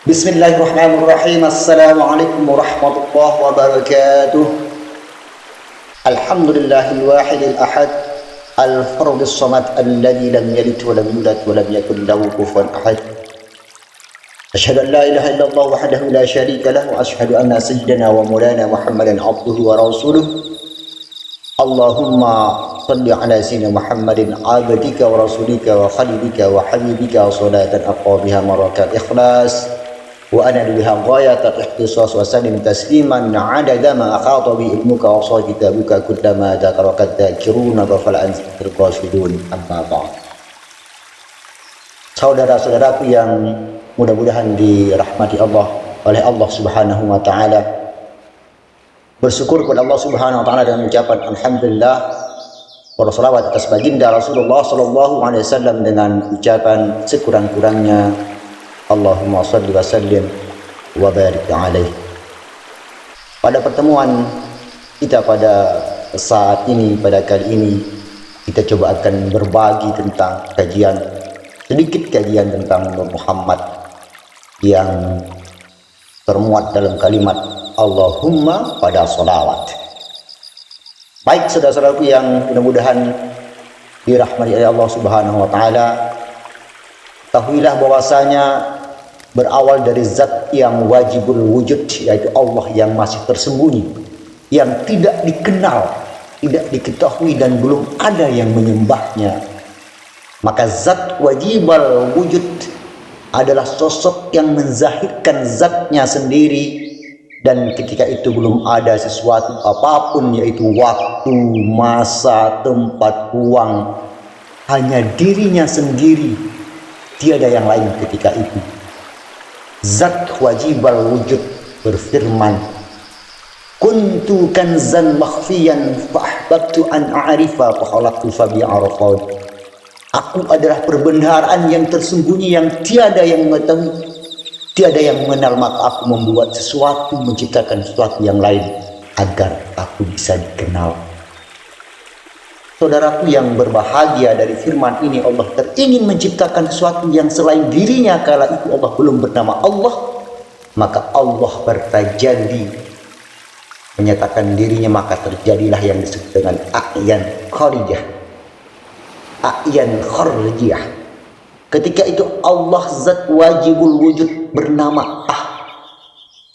Bismillahirrahmanirrahim. Assalamualaikum warahmatullahi wabarakatuh. Alhamdulillahil wahidil ahad, al-fardis samad, alladzi lam yalid wa lam yulad wa lam yakul lahu kufuwan ahad. Asyhadu an la ilaha illallah wahdahu la syarika lahu wa asyhadu anna sayyidana wa maulana Muhammadan abduhu wa rasuluh. Allahumma salli ala sayyidina Muhammadin abdika wa rasulika wa khalilika wa habibika salatan aqwa marakat ikhlas wa ana biha ghayat al-ihtisas wa sallim tasliman adada ma akhata bi ilmuka wa kitabuka kullama dzakarakat dzakiruna wa fal anzir qasidun amma ba'd. Saudara-saudaraku yang mudah-mudahan dirahmati Allah oleh Allah Subhanahu wa taala, bersyukur kepada Allah Subhanahu wa taala dengan ucapan alhamdulillah, bersolawat atas baginda Rasulullah sallallahu alaihi wasallam dengan ucapan sekurang-kurangnya Allahumma shalli wa sallim wa barik alaih. Pada pertemuan kita pada saat ini, pada kali ini, kita coba akan berbagi tentang sedikit kajian tentang Muhammad yang termuat dalam kalimat Allahumma pada sholawat. Baik saudara-saudaraku yang mudah-mudahan dirahmati oleh Allah Subhanahu wa taala, ketahuilah bahwasanya berawal dari zat yang wajibul wujud, yaitu Allah yang masih tersembunyi, yang tidak dikenal, tidak diketahui dan belum ada yang menyembahnya. Maka zat wajibul wujud adalah sosok yang menzahirkan zatnya sendiri, dan ketika itu belum ada sesuatu apapun, yaitu waktu, masa, tempat, ruang, hanya dirinya sendiri, tiada yang lain ketika itu. Zat wajibal wujud berfirman, kuntu kanzan makhfiyan fahbabtu an a'rifa fakhalaqtu fabi'arafad. Aku adalah perbendaharaan yang tersembunyi yang tiada yang mengetahui, tiada yang mengenal, maka aku membuat sesuatu, menciptakan sesuatu yang lain agar aku bisa dikenal. Saudaraku yang berbahagia, dari firman ini Allah teringin menciptakan sesuatu yang selain dirinya. Kala itu Allah belum bernama Allah, maka Allah bertajalli menyatakan dirinya, maka terjadilah yang disebut dengan a'yan kharijah. A'yan kharijah. Ketika itu Allah zat wajibul wujud bernama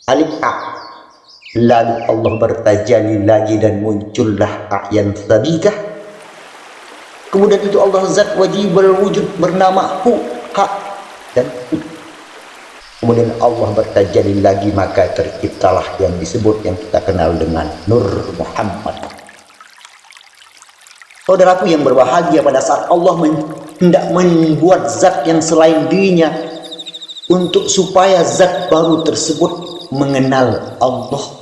alif a. Lalu Allah bertajalli lagi dan muncullah a'yan sabikah. Kemudian itu Allah zat wajibul wujud bernama hu, ha, dan hu. Kemudian Allah bertajalli lagi, maka terciptalah yang disebut, yang kita kenal dengan Nur Muhammad. Saudaraku yang berbahagia, pada saat Allah hendak membuat zat yang selain dirinya untuk supaya zat baru tersebut mengenal Allah,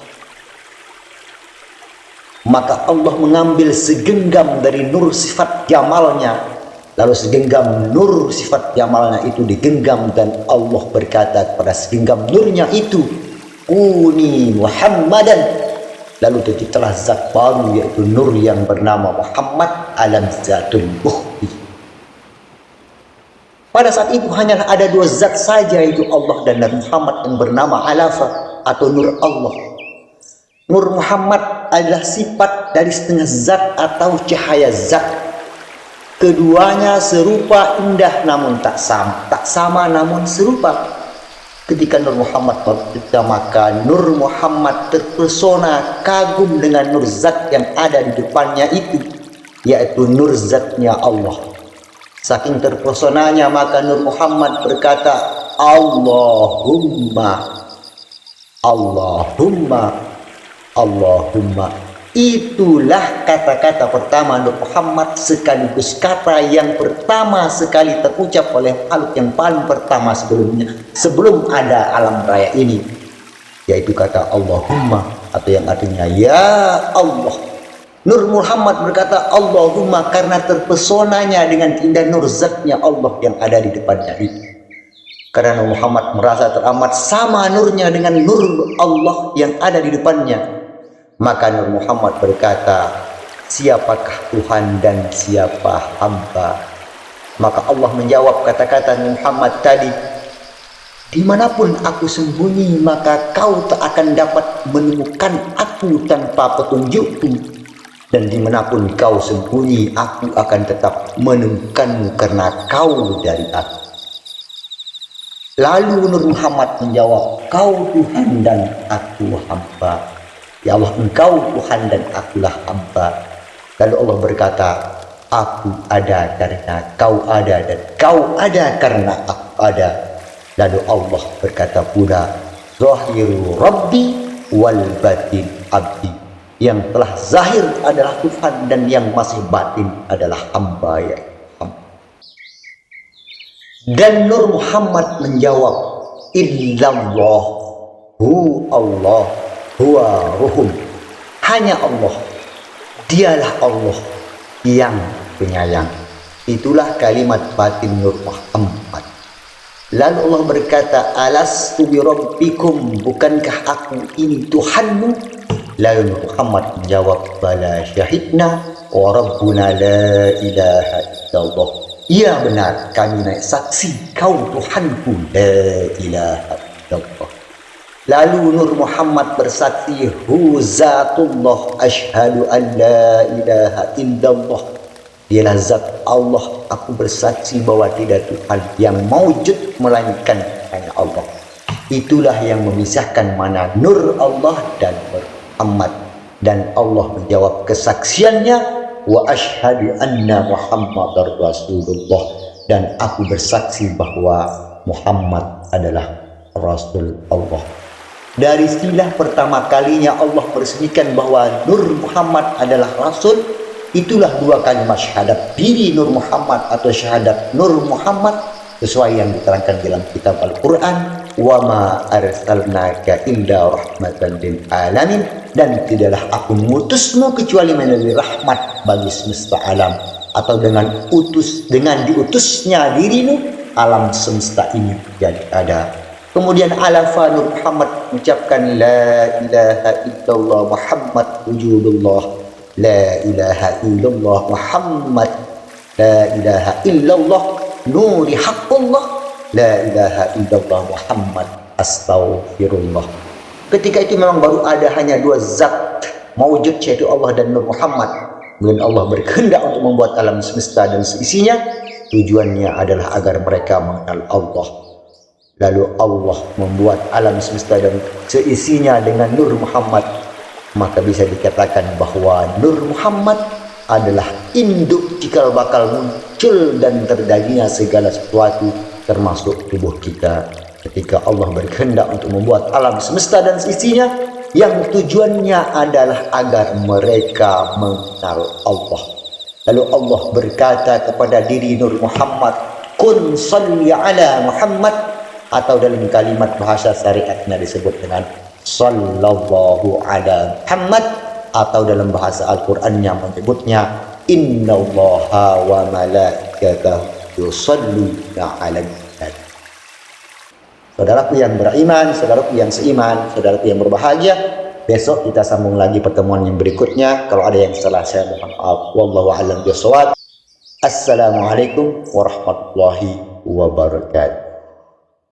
maka Allah mengambil segenggam dari nur sifat jamalnya, lalu segenggam nur sifat jamalnya itu digenggam, dan Allah berkata kepada segenggam nurnya itu, kuni Muhammadan. Lalu terciptalah zat baru, yaitu nur yang bernama Muhammad, alam zatul bukhti. Pada saat itu hanya ada dua zat saja, yaitu Allah dan Nabi Muhammad, yang bernama alafa atau nur Allah. Nur Muhammad adalah sifat dari setengah zat atau cahaya zat. Keduanya serupa, indah namun tak sama, tak sama namun serupa. Ketika Nur Muhammad tercipta, maka Nur Muhammad terpesona, kagum dengan nur zat yang ada di depannya itu, yaitu nur zatnya Allah. Saking terpesonanya, maka Nur Muhammad berkata, Allahumma, Allahumma, Allahumma. Itulah kata-kata pertama Nur Muhammad, sekaligus kata yang pertama sekali terucap oleh makhluk yang paling pertama sebelumnya, sebelum ada alam raya ini, yaitu kata Allahumma, atau yang artinya ya Allah. Nur Muhammad berkata Allahumma karena terpesonanya dengan indah nur zatnya Allah yang ada di depannya itu. Karena Nur Muhammad merasa teramat sama nurnya dengan nur Allah yang ada di depannya, maka Nur Muhammad berkata, siapakah Tuhan dan siapa hamba? Maka Allah menjawab kata-kata Muhammad tadi, Dimanapun aku sembunyi, maka kau tak akan dapat menemukan aku tanpa petunjukku. Dan dimanapun kau sembunyi, aku akan tetap menemukanmu karena kau dari aku. Lalu Nur Muhammad menjawab, kau Tuhan dan aku hamba. Ya Allah, engkau Tuhan dan akulah hamba. Lalu Allah berkata, aku ada karena kau ada, dan kau ada karena aku ada. Lalu Allah berkata pula, zahiru Rabbi wal batin abdi. Yang telah zahir adalah Tuhan dan yang masih batin adalah hamba ya. Dan Nur Muhammad menjawab, illallah hu Allah huwa ruhum. Hanya Allah, dialah Allah yang penyayang. Itulah kalimat batin Nur Muhammad. Lalu Allah berkata, alastu bi rabbikum, bukankah aku ini Tuhanmu? Lalu Muhammad menjawab, bala syahidna wa rabbuna la ilaha illallah. Ya benar, kami naik saksi kau Tuhanku, la ilaha illallah. Lalu Nur Muhammad bersaksi, hu zatullah ashhadu an la ilaha illallah. Dialah zat Allah, aku bersaksi bahwa tidak Tuhan yang mawjud melainkan hanya Allah. Itulah yang memisahkan mana Nur Allah dan Muhammad. Dan Allah menjawab kesaksiannya, wa ashhadu anna Muhammadar Rasulullah, dan aku bersaksi bahwa Muhammad adalah Rasul Allah. Dari sinilah pertama kalinya Allah meresmikan bahwa Nur Muhammad adalah Rasul. Itulah dua kalimat syahadat diri Nur Muhammad atau syahadat Nur Muhammad sesuai yang diterangkan dalam kitab Al-Quran, wa ma arsalnaka illa rahmatan lil alamin, dan tidaklah aku mengutusmu kecuali menjadi rahmat bagi semesta alam, atau dengan diutusnya dirimu alam semesta ini jadi ada. Kemudian alafa Nur Muhammad mengucapkan la ilaha illallah Muhammad wujudullah, la ilaha illallah Muhammad, la ilaha illallah nuri haqqullah, la ilaha illallah Muhammad astaghfirullah. Ketika itu memang baru ada hanya dua zat mawujud, yaitu Allah dan Nur Muhammad. Kemudian Allah berkehendak untuk membuat alam semesta dan seisinya. Tujuannya adalah agar mereka mengenal Allah. Lalu Allah membuat alam semesta dan seisinya dengan Nur Muhammad. Maka bisa dikatakan bahwa Nur Muhammad adalah induk cikal bakal muncul dan terjadinya segala sesuatu termasuk tubuh kita. Ketika Allah berkehendak untuk membuat alam semesta dan isinya, yang tujuannya adalah agar mereka mengenal Allah. Lalu Allah berkata kepada diri Nur Muhammad, kun salli ala Muhammad, atau dalam kalimat bahasa syariatnya disebut dengan sallallahu ala Muhammad, atau dalam bahasa Al-Qur'annya menyebutnya innallaha wa malaikatahu yusholluna 'alan nabi. Saudaraku yang beriman, saudaraku yang seiman, saudaraku yang berbahagia, besok kita sambung lagi pertemuan yang berikutnya. Kalau ada yang salah saya mohon maaf. Wallahu a'lam bishawab. Assalamualaikum warahmatullahi wabarakatuh.